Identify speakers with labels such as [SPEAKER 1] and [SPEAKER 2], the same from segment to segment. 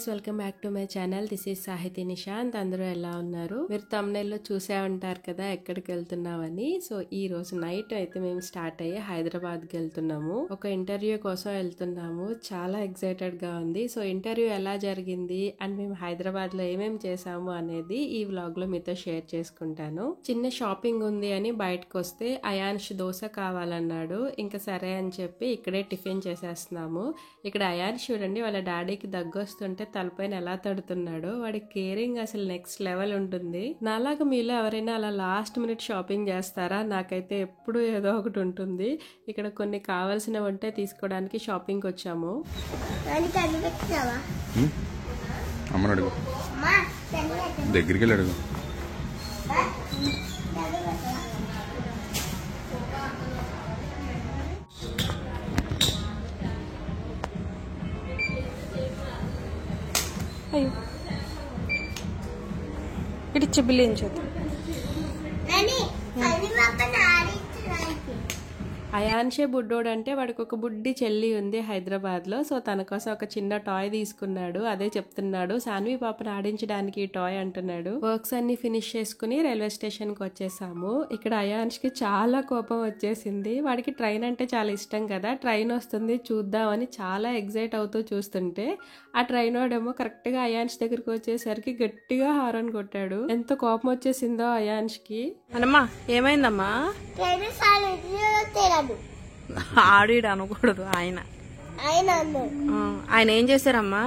[SPEAKER 1] Guys, welcome back to my channel. This is Sahithi Nishanth. అందరూ ఎలా ఉన్నారు? మీరు thumbnail లో చూసే ఉంటారు కదా ఎక్కడికి వెళ్తున్నామని. సో ఈ రోజు నైట్ అయితే మేము స్టార్ట్ అయ్యి హైదరాబాద్కి వెళ్తున్నాము. ఒక ఇంటర్వ్యూ కోసం వెళ్తున్నాము. చాలా ఎక్సైటెడ్ గా ఉంది. సో ఇంటర్వ్యూ ఎలా జరిగింది అండ్ మేము హైదరాబాద్ లో ఏమేమి చేసాము అనేది ఈ వ్లాగ్ లో మీతో షేర్ చేసుకుంటాను. చిన్న షాపింగ్ ఉంది అని బయటకు వస్తే అయాన్ష్ దోశ కావాలన్నాడు. ఇంకా సరే అని చెప్పి ఇక్కడే టిఫిన్ చేసేస్తున్నాము. ఇక్కడ అయాన్ష్ చూడండి, వాళ్ళ డాడీకి దగ్గొస్తుంటే తలపైన ఎలా తడుతున్నాడో. వాడి కేరింగ్ అసలు నెక్స్ట్ లెవెల్ ఉంటుంది. నాలాగా మీలో ఎవరైనా అలా లాస్ట్ మినిట్ షాపింగ్ చేస్తారా? నాకైతే ఎప్పుడు ఏదో ఒకటి ఉంటుంది. ఇక్కడ కొన్ని కావాల్సినవి ఉంటే తీసుకోవడానికి షాపింగ్కి వచ్చాము.
[SPEAKER 2] దగ్గరికి వెళ్ళి అడుగు.
[SPEAKER 1] అయ్యో ఇడిచ్చి బిల్లు ఏం చేద్దాం. అయాన్షే బుడ్డోడు అంటే వాడికి ఒక బుడ్డి చెల్లి ఉంది హైదరాబాద్ లో. సో తన కోసం ఒక చిన్న టాయ్ తీసుకున్నాడు. అదే చెప్తున్నాడు, సాన్వి పాపను ఆడించడానికి ఈ టాయ్ అంటున్నాడు. వర్క్స్ అన్ని ఫినిష్ చేసుకుని రైల్వే స్టేషన్ కి వచ్చేసాము. ఇక్కడ అయాన్ష్ కి చాలా కోపం వచ్చేసింది. వాడికి ట్రైన్ అంటే చాలా ఇష్టం కదా. ట్రైన్ వస్తుంది చూద్దామని చాలా ఎగ్జైట్ అవుతూ చూస్తుంటే ఆ ట్రైన్ వాడేమో కరెక్ట్ గా అయాన్ష్ దగ్గరికి వచ్చేసరికి గట్టిగా హారన్ కొట్టాడు. ఎంత కోపం వచ్చేసిందో అయాన్ష్ కి. అనమ్మా ఏమైందమ్మా? ఆడిడు అనకూడదు. ఆయన ఆయన ఏం చేశారమ్మా?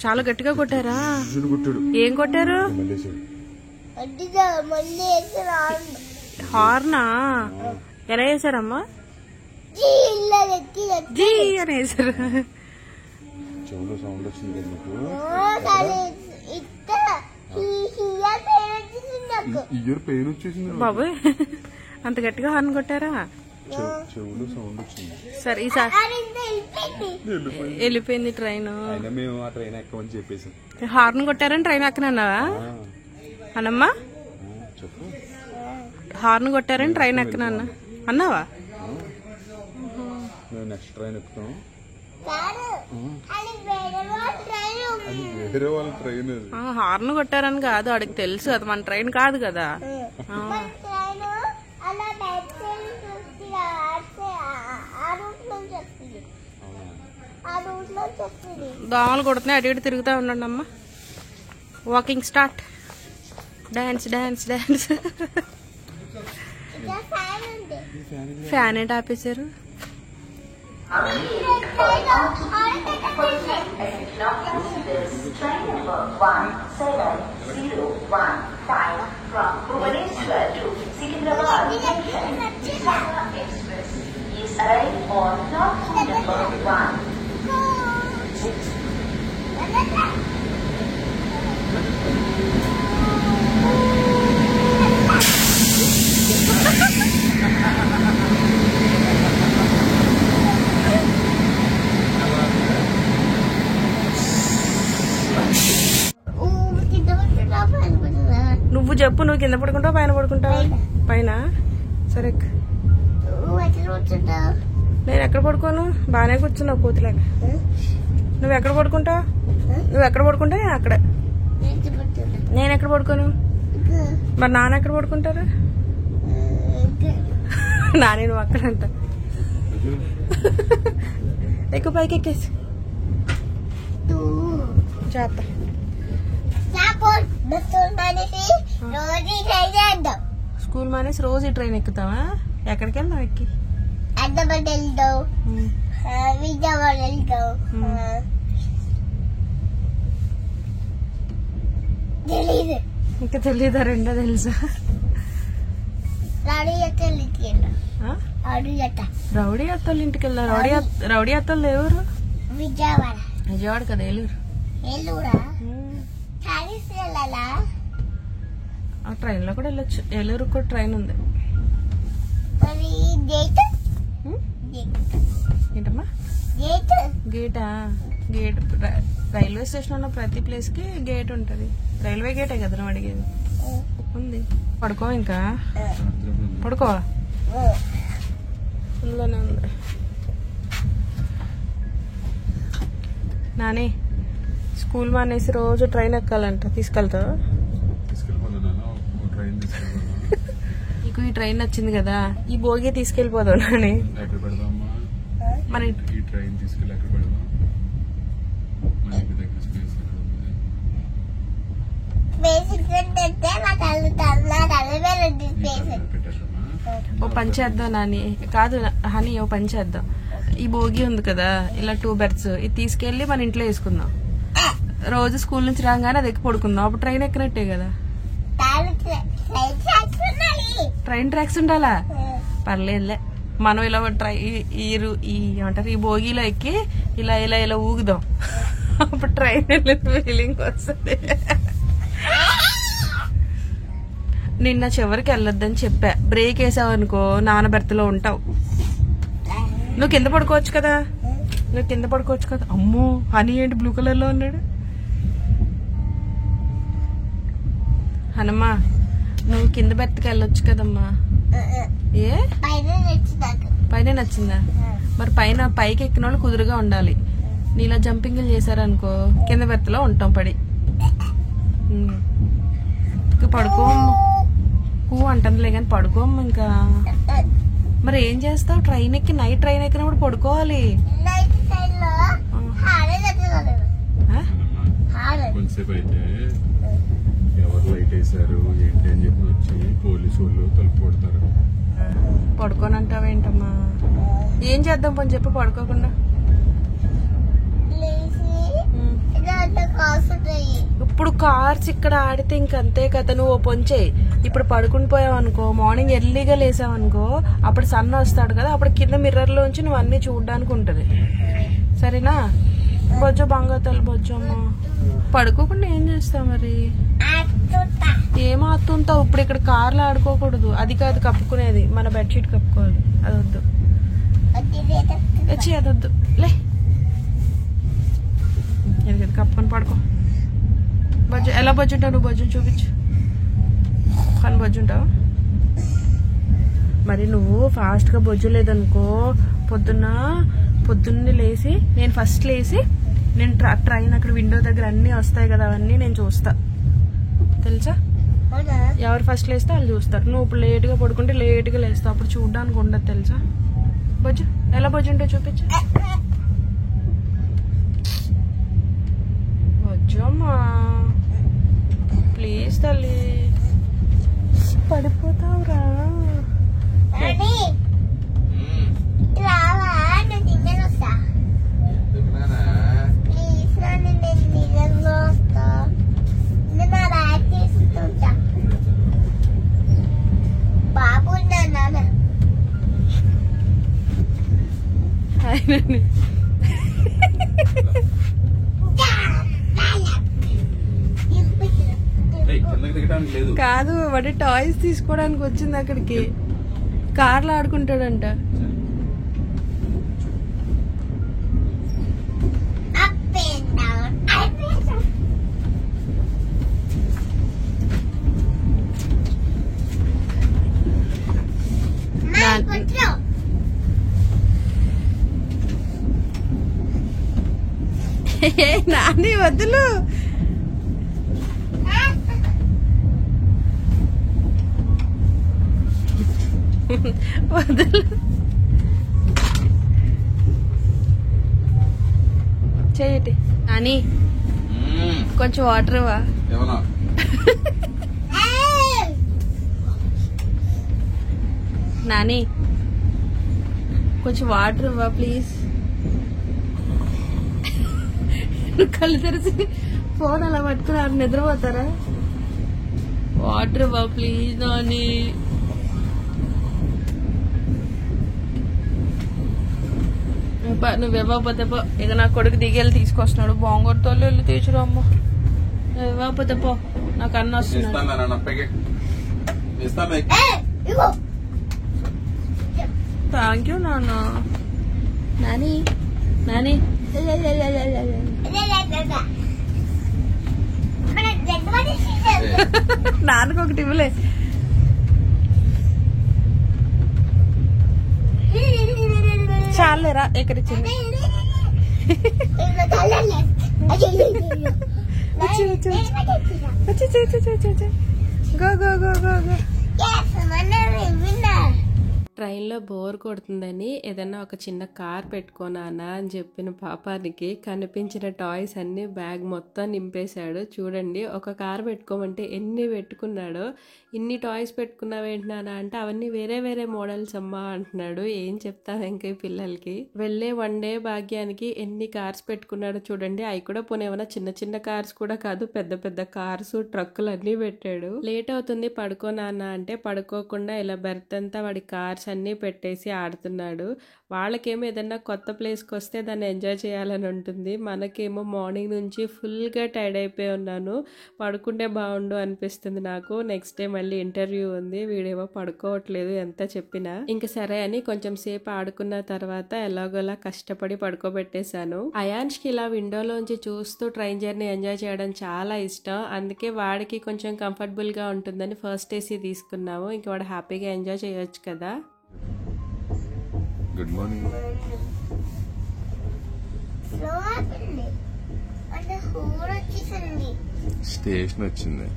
[SPEAKER 1] చాలా గట్టిగా కొట్టారా? ఏం కొట్టారు? హార్నా? ఎలా వేసారమ్మా? జీ అని వేసారు. బాబోయ్, అంత గట్టిగా హార్న్ కొట్టారా? సరే ఈసారి వెళ్ళిపోయింది ట్రైన్. హార్న్ కొట్టారని ట్రైన్ ఎక్కనన్నావా అనమ్మా? హార్న్ కొట్టారని ట్రైన్ ఎక్కనన్నా అన్నావా?
[SPEAKER 2] Next train ఎక్కుతాం.
[SPEAKER 1] హార్న్ కొట్టారని కాదు, వాడికి తెలుసు అది మన ట్రైన్ కాదు కదా. దోమలు కొడుతున్నాయి, అటు ఇటు తిరుగుతూ ఉండండి అమ్మా. Walking start. Dance dance dance. Fan ఏంటి ఆపేశారు? నువ్వు చెప్పు, నువ్వు కింద పడుకుంటావు పైన పడుకుంటావు? పైన. సరే నేను ఎక్కడ పడుకోను? బాగానే కూర్చున్నావు కూతులేక. నువ్వు ఎక్కడ పడుకుంటావు? నువ్వు ఎక్కడ పడుకుంటావు? నేను అక్కడ. నేను ఎక్కడ పడుకోను? మరి నాన్న ఎక్కడ పడుకుంటారు? నాని నువ్వు అక్కడ అంట. ఎక్కువ పైకి ఎక్కేసి చేస్తా. స్కూల్ మానేసి రోజు ఈ ట్రైన్ ఎక్కుతావా? ఎక్కడికి వెళ్దాం? ఎక్కి
[SPEAKER 3] హైదరాబాద్ వెళ్తావు, విజయవాడ వెళ్తావు.
[SPEAKER 1] ఇంకా తెలీదా? రెండో తెలుసా?
[SPEAKER 3] రౌడీ అత్తోళ్ళ ఇంటికి
[SPEAKER 1] వెళ్దాం. రౌడీ అత్తోళ్ళు ఎవరు?
[SPEAKER 3] విజయవాడ.
[SPEAKER 1] విజయవాడ కదా, ఏలూరు.
[SPEAKER 3] ఏలూరా?
[SPEAKER 1] ఆ ట్రైన్ లో కూడా వెళ్ళొచ్చు. ఏలూరు కూడా ట్రైన్ ఉంది. ఏంటమ్మా గేటా? గేట్ రైల్వే స్టేషన్ ఉన్న ప్రతి ప్లేస్ కి గేట్ ఉంటది. రైల్వే గేటే కదా నువ్వు అడిగేది? ఉంది. పడుకో, ఇంకా పడుకో. అందులోనే ఉంది. నాని స్కూల్ మానేసి రోజు ట్రైన్ ఎక్కాలంట, తీసుకెళ్తావా? నీకు ఈ ట్రైన్ నచ్చింది కదా, ఈ భోగి తీసుకెళ్ళిపోదాం నాని. మన ఓ పని చేద్దాం నాని, కాదు హనీ, ఓ పని చేద్దాం. ఈ భోగి ఉంది కదా, ఇలా 2 బెర్త్స్, ఇది తీసుకెళ్లి మన ఇంట్లో వేసుకుందాం. రోజు స్కూల్ నుంచి రాగానే అది ఎక్కి పడుకుందాం, అప్పుడు ట్రైన్ ఎక్కినట్టే కదా. ట్రైన్ ట్రాక్స్ ఉండాలా? పర్లేదులే, మనం ఇలా ఏమంటారు ఈ భోగిలో ఎక్కి ఇలా ఇలా ఇలా ఊగుదాం, అప్పుడు ట్రైన్ ఫీలింగ్ వస్తుంది. నిన్న చివరికి వెళ్ళొద్దని చెప్పా, బ్రేక్ వేసావు అనుకో నాన్న బెర్త్లో ఉంటావు. నువ్వు కింద పడుకోవచ్చు కదా, అమ్మో హనీ ఏంటి బ్లూ కలర్ లో ఉన్నాడు? హనమ్మా నువ్వు కింద బెర్త్కి వెళ్ళొచ్చు కదమ్మా. ఏ పైన నచ్చిందా? మరి పైకి ఎక్కిన వాళ్ళు కుదురుగా ఉండాలి. నీలా జంపింగ్లు చేశారనుకో కింద బెర్త్లో ఉంటాం పడి. పడుకో అంటుందిలే కానీ పడుకోమ్మ. ఇంకా మరి ఏం చేస్తావు? ట్రైన్ ఎక్కి నైట్ ట్రైన్ ఎక్కినప్పుడు పడుకోవాలి.
[SPEAKER 2] కొంతసేపు అయితే ఎవరు లైట్ వేసారు ఏంటి అని చెప్పి వచ్చి పోలీసు వాళ్ళు తలుపు కొడతారు.
[SPEAKER 1] పడుకోనంటావేంటమ్మా? ఏం చేద్దాం పని చెప్పి పడుకోకుండా. ఇప్పుడు కార్స్ ఇక్కడ ఆడితే ఇంకంతే కదా. నువ్వు పొంచేయి, ఇప్పుడు పడుకుని పోయావు అనుకో, మార్నింగ్ ఎర్లీగా లేసావు అనుకో, అప్పుడు సన్ వస్తాడు కదా, అప్పుడు కింద మిర్రర్ లోంచి నువ్వు అన్ని చూడడానికి ఉంటది. సరేనా? బొజ్జో బంగాతలు బొజ్జో అమ్మా. పడుకోకుండా ఏం చేస్తావు మరి? ఏం ఆతుంటావు? ఇప్పుడు ఇక్కడ కార్లు ఆడుకోకూడదు, అది కాదు కప్పుకునేది, మన బెడ్షీట్ కప్పుకోవాలి. అదొద్దు, అదొద్దు. లే కప్పుకొని పడుకో. బొజ్జు ఎలా బొజ్జుంటావు నువ్వు? బొజ్జుని చూపించు. కానీ బొజ్జుంటావు మరి. నువ్వు ఫాస్ట్ గా బొజ్జు లేదనుకో, పొద్దున్నే లేసి, నేను ఫస్ట్ లేసి నేను ట్రైన్ అక్కడ విండో దగ్గర అన్ని వస్తాయి కదా, అవన్నీ నేను చూస్తా తెలుసా. ఎవరు ఫస్ట్ లేస్తే వాళ్ళు చూస్తారు. నువ్వు ఇప్పుడు లేట్ గా పడుకుంటే లేట్ గా లేస్తావు, అప్పుడు చూడడానికి ఉండదు తెలుసా. బొజ్జు ఎలా బొజ్జుంటో చూపించు. బొజ్జమ్మా ప్లీజ్ తల్లి, పడిపోతావురా.
[SPEAKER 3] బాబు
[SPEAKER 1] కాదు, వాడి టాయ్స్ తీసుకోవడానికి వచ్చింది అక్కడికి. కార్లు ఆడుకుంటాడంట. నాని వద్దులు. వద్దులు చేయటి. నాని కొంచెం వాటర్ ఇవ్వా? నాని కొంచెం వాటర్ ఇవ్వా ప్లీజ్. కళ్ళు తెరిచి ఫోన్ అలా పట్టుకుని నిద్రపోతారా? వాటర్ ఇవ్వా ప్లీజ్ నాని. నువ్వు ఇవ్వకపోతే పో. ఇక నా కొడుకు దిగేళ్ళు తీసుకొస్తున్నాడు, బాంగొడితో వెళ్ళి తీసుకురా అమ్మ. నువ్వు ఇవ్వకపోతే పో, నాకు అన్న వస్తున్నాడు. థ్యాంక్ యూ నాన్న. నాని నాని నాన్నకు ఒకటి ఇవ్వలే. చాలేరా ఎక్కడిచ్చింది. ట్రైన్లో బోర్ కొడుతుందని ఏదన్నా ఒక చిన్న కార్ పెట్టుకోనానా అని చెప్పిన పాపానికి కనిపించిన టాయ్స్ అన్ని బ్యాగ్ మొత్తం నింపేశాడు. చూడండి, ఒక కార్ పెట్టుకోమంటే ఎన్ని పెట్టుకున్నాడో. ఇన్ని టాయ్స్ పెట్టుకున్నావేంటినానా అంటే అవన్నీ వేరే వేరే మోడల్స్ అమ్మా అంటున్నాడు. ఏం చెప్తాను ఇంకా పిల్లలకి. వెళ్ళే వన్ డే భాగ్యానికి ఎన్ని కార్స్ పెట్టుకున్నాడో చూడండి. అవి కూడా పోనేమన్నా చిన్న చిన్న కార్స్ కూడా కాదు, పెద్ద పెద్ద కార్స్ ట్రక్కులు అన్ని పెట్టాడు. లేట్ అవుతుంది పడుకోనానా అంటే పడుకోకుండా ఇలా బెర్త్ అంతా వాడి కార్స్ అన్నీ పెట్టేసి ఆడుతున్నాడు. వాళ్ళకేమో ఏదన్నా కొత్త ప్లేస్కి వస్తే దాన్ని ఎంజాయ్ చేయాలని ఉంటుంది. మనకేమో మార్నింగ్ నుంచి ఫుల్గా టైర్డ్ అయిపోయి ఉన్నాను. పడుకుంటే బాగుండు అనిపిస్తుంది నాకు. నెక్స్ట్ డే మళ్ళీ ఇంటర్వ్యూ ఉంది. వీడేమో పడుకోవట్లేదు ఎంత చెప్పినా. ఇంక సరే అని కొంచెం సేపు ఆడుకున్న తర్వాత ఎలాగోలా కష్టపడి పడుకోబెట్టేశాను. అయాన్ష్కి ఇలా విండోలోంచి చూస్తూ ట్రైన్ జర్నీ ఎంజాయ్ చేయడం చాలా ఇష్టం. అందుకే వాడికి కొంచెం కంఫర్టబుల్గా ఉంటుందని ఫస్ట్ ఏసీ తీసుకున్నాము. ఇంక వాడు హ్యాపీగా ఎంజాయ్ చేయొచ్చు కదా.
[SPEAKER 2] Good morning. స్టేషన్ వచ్చింది.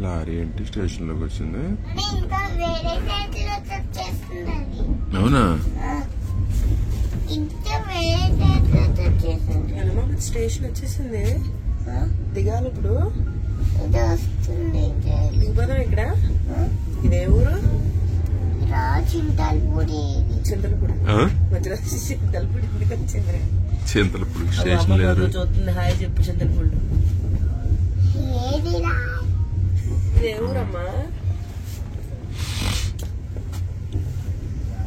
[SPEAKER 2] లారీ ఏంటి స్టేషన్ లోకి వచ్చింది? అవునా?
[SPEAKER 1] స్టేషన్ వచ్చేసింది. దిగాలి ఇప్పుడు. దిగుదా ఇక్కడ? ఇదే ఊరు? చింతలపూడి. చింతలపూడి ఇంటికి వచ్చింది.
[SPEAKER 2] చింతలపూడి స్టేషన్ లేదు.
[SPEAKER 1] చూస్తుంది. హాయ్ చెప్పు. చింతలపూడి ఇదే ఊరమ్మా.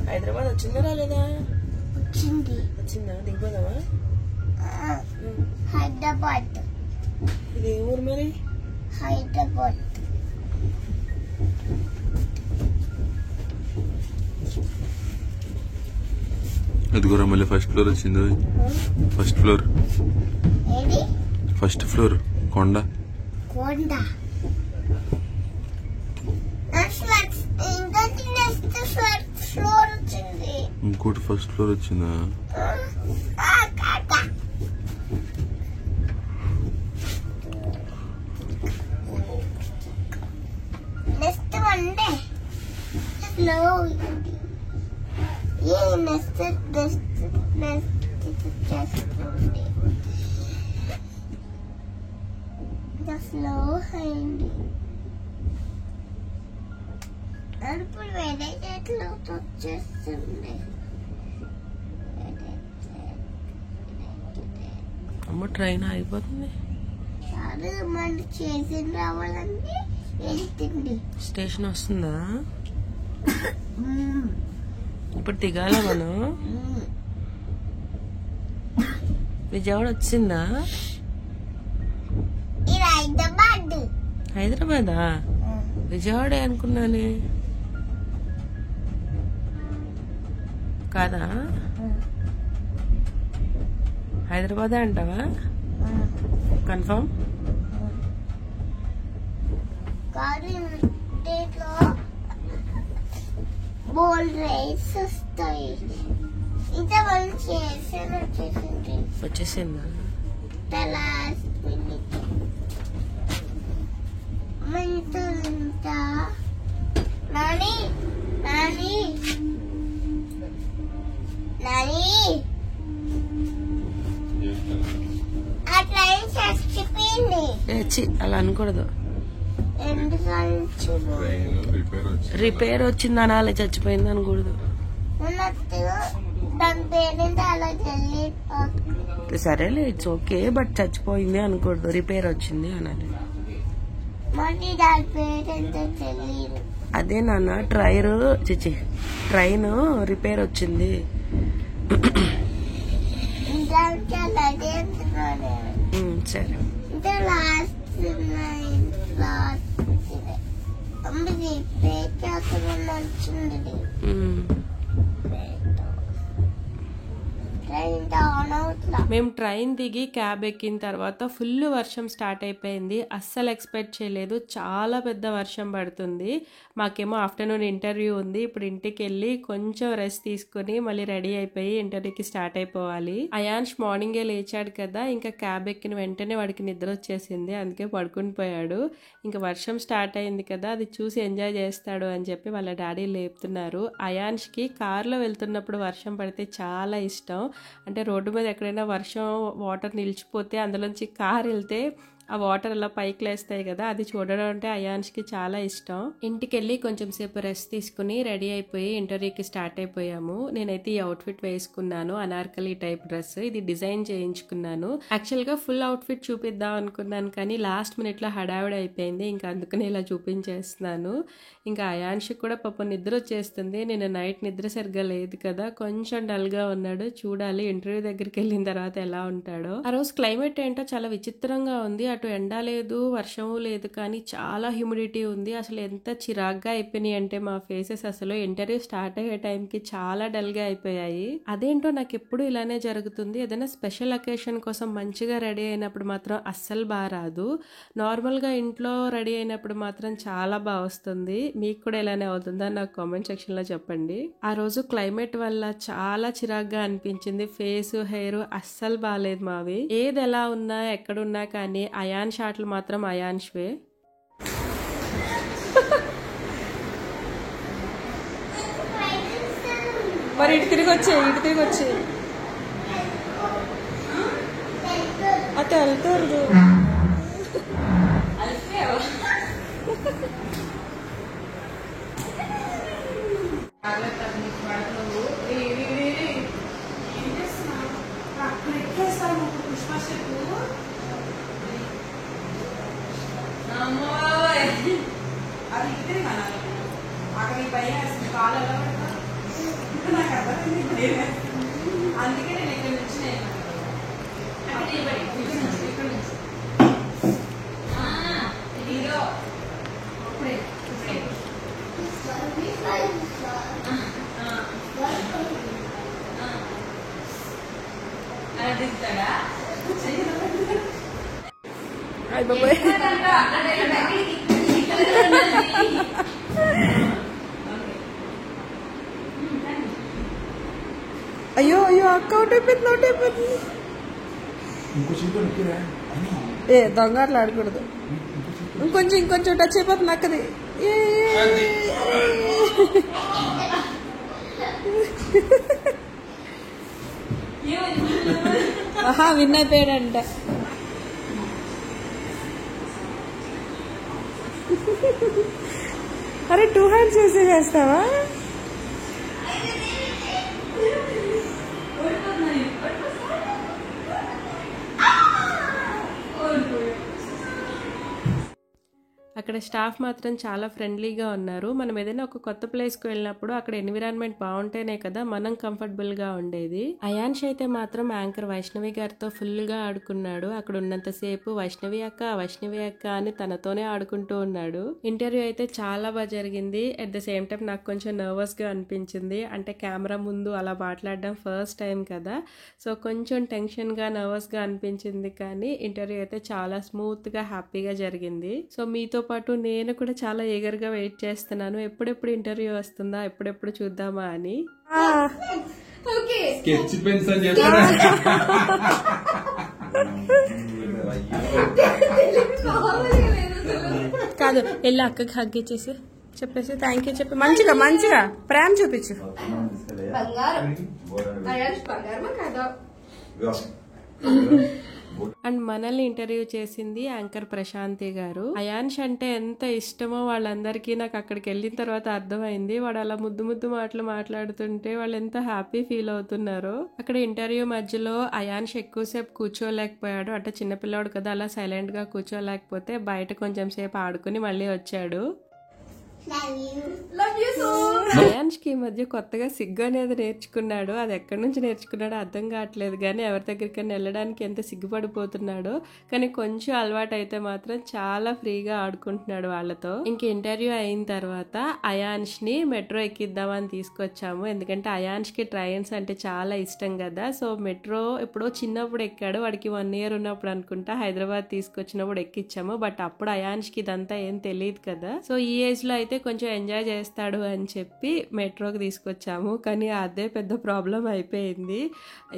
[SPEAKER 1] హైదరాబాద్ వచ్చిందా రాలేదా? వచ్చిందా? దిగిపోదామా?
[SPEAKER 3] హైదరాబాద్.
[SPEAKER 1] ఇదే ఊరు మరి?
[SPEAKER 3] హైదరాబాద్.
[SPEAKER 2] ఎదుగురా మళ్ళీ ఫస్ట్ ఫ్లోర్ వచ్చింది. First floor. ఫస్ట్ ఫ్లోర్ కొండ. ఇంకోటి ఫస్ట్ ఫ్లోర్ వచ్చిందా?
[SPEAKER 3] Next one day slow. Slow అయింది. అప్పుడు వేరే చెట్లు వచ్చేస్తుంది.
[SPEAKER 1] అమ్మ ట్రైన్ ఆగిపోతుంది.
[SPEAKER 3] మన చేసిన రావాలని వెళ్తుంది.
[SPEAKER 1] స్టేషన్ వస్తుందా? ఇప్పుడు దిగాల మనం. విజయవాడ వచ్చిందా?
[SPEAKER 3] ఇది హైదరాబాద్.
[SPEAKER 1] హైదరాబాదా? విజయవాడే అనుకున్నానే. కాదా? హైదరాబాదే అంటావా? కన్ఫర్మ్?
[SPEAKER 3] బోల్ రైస్ వస్తాయి. ఇంకా వాళ్ళు చేసాను వచ్చేసింది.
[SPEAKER 1] వచ్చేసిందా?
[SPEAKER 3] లాస్ట్ మినిట్ మంత నాని నాని నాని ఆ ట్రైన్ చచ్చిపోయింది.
[SPEAKER 1] అలా అనకూడదు. రిపేర్ వచ్చింది అనాలి, చచ్చిపోయింది అనకూడదు.
[SPEAKER 3] దాని పేరెంట్ అలా తెలియదు.
[SPEAKER 1] సరేలే, ఇట్స్ ఓకే, బట్ చచ్చిపోయింది అనకూడదు. రిపేర్ వచ్చింది అనాలి.
[SPEAKER 3] మరి దాని పేరెంట్ తెలియదు.
[SPEAKER 1] అదే నాన్న, ట్రైన్ రిపేర్ వచ్చింది. సరే.
[SPEAKER 3] ట్రైన్ ఆన్ అవుట్లా.
[SPEAKER 1] మేము ట్రైన్ దిగి క్యాబ్ ఎక్కిన తర్వాత ఫుల్ వర్షం స్టార్ట్ అయిపోయింది. అస్సలు ఎక్స్పెక్ట్ చేయలేదు, చాలా పెద్ద వర్షం పడుతుంది. మాకేమో ఆఫ్టర్నూన్ ఇంటర్వ్యూ ఉంది. ఇప్పుడు ఇంటికి వెళ్ళి కొంచెం రెస్ట్ తీసుకుని మళ్ళీ రెడీ అయిపోయి ఇంటర్వ్యూకి స్టార్ట్ అయిపోవాలి. అయాన్ష్ మార్నింగే లేచాడు కదా, ఇంకా క్యాబ్ ఎక్కిన వెంటనే వాడికి నిద్ర వచ్చేసింది, అందుకే పడుకుని పోయాడు. ఇంకా వర్షం స్టార్ట్ అయింది కదా, అది చూసి ఎంజాయ్ చేస్తాడు అని చెప్పి వాళ్ళ డాడీ లేపుతున్నారు. అయాన్ష్కి కార్లో వెళ్తున్నప్పుడు వర్షం పడితే చాలా ఇష్టం. అంటే రోడ్డు మీద ఎక్కడైనా వర్షం వాటర్ నిలిచిపోతే అందులోంచి కార్ వెళ్తే ఆ వాటర్ అలా పైకి లేస్తాయి కదా, అది చూడడం అంటే అయాన్ష్కి చాలా ఇష్టం. ఇంటికి వెళ్ళి కొంచెం సేపు రెస్ట్ తీసుకుని రెడీ అయిపోయి ఇంటర్వ్యూకి స్టార్ట్ అయిపోయాము. నేనైతే ఈ అవుట్ఫిట్ వేసుకున్నాను, అనార్కలి టైప్ డ్రెస్. ఇది డిజైన్ చేయించుకున్నాను. యాక్చువల్గా ఫుల్ అవుట్ఫిట్ చూపిద్దాం అనుకున్నాను, కానీ లాస్ట్ మినిట్లో హడావిడి అయిపోయింది, ఇంకా అందుకని ఇలా చూపించేస్తున్నాను. ఇంకా అయాన్ష్కి కూడా పాపం నిద్ర వచ్చేస్తుంది. నేను నైట్ నిద్ర సరిగ్గా లేదు కదా, కొంచెం డల్గా ఉన్నాడు. చూడాలి ఇంటర్వ్యూ దగ్గరికి వెళ్ళిన తర్వాత ఎలా ఉంటాడో. ఆ రోజు క్లైమేట్ ఏంటో చాలా విచిత్రంగా ఉంది. అటు ఎండ లేదు, వర్షము లేదు, కానీ చాలా హ్యూమిడిటీ ఉంది. అసలు ఎంత చిరాగ్గా అయిపోయినాయి అంటే మా ఫేసెస్ అసలు ఇంటర్వ్యూ స్టార్ట్ అయ్యే టైంకి చాలా డల్గా అయిపోయాయి. అదేంటో నాకు ఎప్పుడు ఇలానే జరుగుతుంది. ఏదైనా స్పెషల్ అకేషన్ కోసం మంచిగా రెడీ అయినప్పుడు మాత్రం అస్సలు బాగా రాదు. నార్మల్గా ఇంట్లో రెడీ అయినప్పుడు మాత్రం చాలా బాగా వస్తుంది. మీకు కూడా ఇలానే అవుతుందా నాకు కామెంట్ సెక్షన్లో చెప్పండి. ఆ రోజు క్లైమేట్ వల్ల చాలా చిరాగ్గా అనిపించింది. ఫేస్ హెయిర్ అస్సలు బాగాలేదు మావి. ఏది ఎలా ఉన్నా ఎక్కడున్నా కానీ అయాన్ షాట్లు మాత్రం అయాన్ష్వే. మరి ఇటు తిరిగి వచ్చే అటు వెళ్తారు. అందుకే నేను ఇక్కడ నుంచి అయ్యో అక్క ఒకటి అయిపోయింది. ఏ దొంగ అట్లా ఆడకూడదు. ఇంకొంచెం టచ్ అయిపోతుంది అక్కది. ఆహా విన్ అయిపోయాడంట. అరే 2 హ్యాండ్స్ యూజ్ చేస్తావా? అక్కడ స్టాఫ్ మాత్రం చాలా ఫ్రెండ్లీగా ఉన్నారు. మనం ఏదైనా ఒక కొత్త ప్లేస్కి వెళ్ళినప్పుడు అక్కడ ఎన్విరాన్మెంట్ బాగుంటేనే కదా మనం కంఫర్టబుల్గా ఉండేది. అయాన్ష్ అయితే మాత్రం యాంకర్ వైష్ణవి గారితో ఫుల్గా ఆడుకున్నాడు. అక్కడ ఉన్నంతసేపు వైష్ణవి అక్క అని తనతోనే ఆడుకుంటూ ఉన్నాడు. ఇంటర్వ్యూ అయితే చాలా బాగా జరిగింది. అట్ ద సేమ్ టైం నాకు కొంచెం నర్వస్గా అనిపించింది. అంటే కెమెరా ముందు అలా మాట్లాడడం ఫస్ట్ టైం కదా, సో కొంచెం టెన్షన్గా నర్వస్గా అనిపించింది. కానీ ఇంటర్వ్యూ అయితే చాలా స్మూత్గా హ్యాపీగా జరిగింది. సో మీతో పాటు నేను కూడా చాలా ఈగర్గా వెయిట్ చేస్తున్నాను, ఎప్పుడెప్పుడు ఇంటర్వ్యూ వస్తుందా, ఎప్పుడెప్పుడు చూద్దామా అని.
[SPEAKER 2] స్కెచ్ పెన్సిల్ చేస్తారా?
[SPEAKER 1] కాదు, వెళ్ళి అక్కకి హగ్ ఇచ్చేసి చెప్పేసి థ్యాంక్ యూ చెప్పి మంచిగా ప్రేమ చూపించు. అండ్ మనల్ని ఇంటర్వ్యూ చేసింది యాంకర్ ప్రశాంతి గారు. అయాన్ష్ అంటే ఎంత ఇష్టమో వాళ్ళందరికీ నాకు అక్కడికి వెళ్ళిన తర్వాత అర్థమైంది. వాడు అలా ముద్దు మాటలు మాట్లాడుతుంటే వాళ్ళు ఎంత హ్యాపీ ఫీల్ అవుతున్నారో. అక్కడ ఇంటర్వ్యూ మధ్యలో అయాన్ష్ ఎక్కువసేపు కూర్చోలేకపోయాడు. అంటే చిన్నపిల్లాడు కదా, అలా సైలెంట్ గా కూర్చోలేకపోతే బయట కొంచెం సేపు ఆడుకుని మళ్ళీ వచ్చాడు. అయాన్ష్కి ఈ మధ్య కొత్తగా సిగ్గు అనేది నేర్చుకున్నాడు. అది ఎక్కడి నుంచి నేర్చుకున్నాడో అర్థం కావట్లేదు, కానీ ఎవరి దగ్గరికైనా వెళ్ళడానికి ఎంత సిగ్గుపడిపోతున్నాడో. కానీ కొంచెం అలవాటు అయితే మాత్రం చాలా ఫ్రీగా ఆడుకుంటున్నాడు వాళ్ళతో. ఇంక ఇంటర్వ్యూ అయిన తర్వాత అయాన్ష్ ని మెట్రో ఎక్కిద్దామని తీసుకొచ్చాము. ఎందుకంటే అయాన్ష్ కి ట్రైన్స్ అంటే చాలా ఇష్టం కదా. సో మెట్రో ఎప్పుడో చిన్నప్పుడు ఎక్కాడు, వాడికి 1 year ఉన్నప్పుడు అనుకుంటా హైదరాబాద్ తీసుకొచ్చినప్పుడు ఎక్కించాము. బట్ అప్పుడు అయాన్ష్ కి ఇదంతా ఏం తెలియదు కదా. సో ఈ ఏజ్ లో అయితే కొంచెం ఎంజాయ్ చేస్తాడు అని చెప్పి మెట్రోకి తీసుకొచ్చాము. కానీ అదే పెద్ద ప్రాబ్లం అయిపోయింది.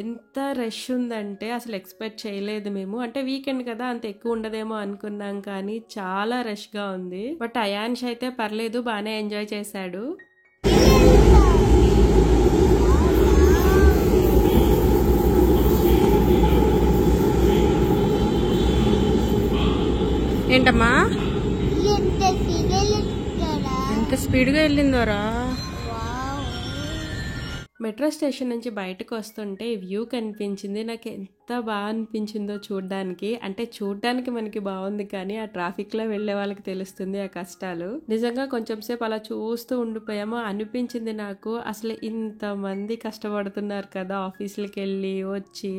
[SPEAKER 1] ఎంత రష్ ఉందంటే అసలు ఎక్స్పెక్ట్ చేయలేదు మేము. అంటే వీకెండ్ కదా, అంత ఎక్కువ ఉండదేమో అనుకున్నాం, కానీ చాలా రష్ గా ఉంది. బట్ అయాన్ష్ అయితే పర్లేదు, బాగానే ఎంజాయ్ చేశాడు.
[SPEAKER 4] ఏంటమ్మా ఎంత స్పీడ్గా వెళ్ళిందోరా.
[SPEAKER 1] మెట్రో స్టేషన్ నుంచి బయటకు వస్తుంటే వ్యూ కనిపించింది. నాకు ఎంత బాగా అనిపించిందో చూడ్డానికి. అంటే చూడ్డానికి మనకి బాగుంది, కానీ ఆ ట్రాఫిక్ లో వెళ్లే వాళ్ళకి తెలుస్తుంది ఆ కష్టాలు. నిజంగా కొంచెం సేపు అలా చూస్తూ ఉండిపోయామో అనిపించింది నాకు. అసలు ఇంతమంది కష్టపడుతున్నారు కదా ఆఫీసులకి వెళ్ళి వచ్చి.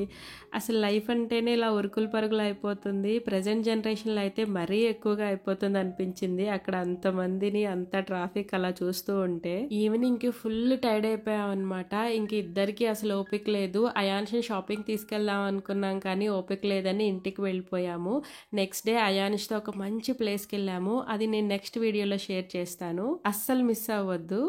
[SPEAKER 1] అసలు లైఫ్ అంటేనే ఇలా ఉరుకులు పరుగులు అయిపోతుంది. ప్రజెంట్ జనరేషన్లో అయితే మరీ ఎక్కువగా అయిపోతుంది అనిపించింది. అక్కడ అంతమందిని, అంత ట్రాఫిక్ అలా చూస్తూ ఉంటే. ఈవినింగ్ కి ఫుల్ టైర్డ్ అయిపోయాం అనమాట. ఇంక ఇద్దరికి అసలు ఓపిక లేదు. అయాన్ష్ షాపింగ్ తీసుకెళ్దాం అనుకున్నాం, కానీ ఓపిక లేదని ఇంటికి వెళ్ళిపోయాము. నెక్స్ట్ డే అయాన్ష్ తో ఒక మంచి ప్లేస్కి వెళ్ళాము. అది నేను నెక్స్ట్ వీడియోలో షేర్ చేస్తాను, అస్సలు మిస్ అవ్వద్దు.